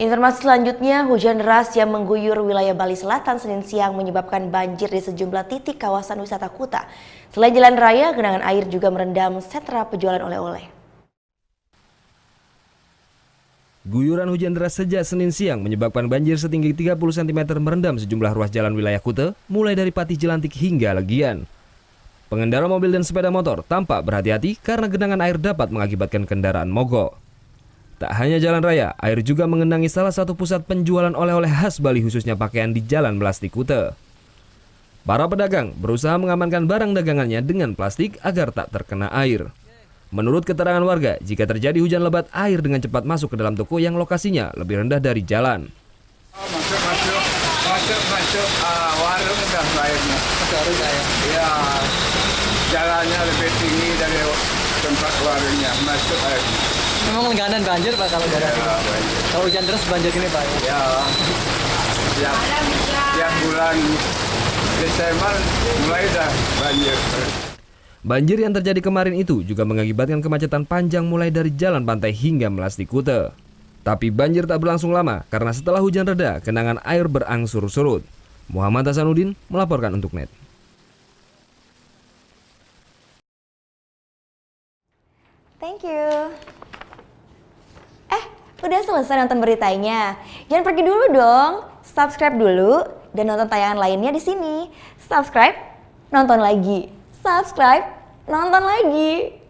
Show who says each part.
Speaker 1: Informasi selanjutnya, hujan deras yang mengguyur wilayah Bali Selatan Senin siang menyebabkan banjir di sejumlah titik kawasan wisata Kuta. Selain jalan raya, genangan air juga merendam sentra penjualan oleh-oleh.
Speaker 2: Guyuran hujan deras sejak Senin siang menyebabkan banjir setinggi 30 cm merendam sejumlah ruas jalan wilayah Kuta, mulai dari Patih Jelantik hingga Legian. Pengendara mobil dan sepeda motor tampak berhati-hati karena genangan air dapat mengakibatkan kendaraan mogok. Tak hanya jalan raya, air juga mengenangi salah satu pusat penjualan oleh-oleh khas Bali khususnya pakaian di Jalan Melasti Kuta. Para pedagang berusaha mengamankan barang dagangannya dengan plastik agar tak terkena air. Menurut keterangan warga, jika terjadi hujan lebat, air dengan cepat masuk ke dalam toko yang lokasinya lebih rendah dari jalan.
Speaker 3: Masuk warung udah airnya. Ya, jalannya lebih tinggi dari tempat warungnya, masuk airnya.
Speaker 4: Memang langganan banjir Pak kalau daerah sini. Kalau hujan deras banjir gini Pak.
Speaker 3: Ya, tiap bulan Desember mulai dah banjir.
Speaker 2: Banjir yang terjadi kemarin itu juga mengakibatkan kemacetan panjang mulai dari jalan pantai hingga Melasti Kuta. Tapi banjir tak berlangsung lama karena setelah hujan reda, genangan air berangsur surut. Muhammad Hasanuddin melaporkan untuk NET.
Speaker 1: Thank you. Udah selesai nonton beritanya? Jangan pergi dulu dong. Subscribe dulu dan nonton tayangan lainnya di sini. Subscribe, nonton lagi. Subscribe, nonton lagi.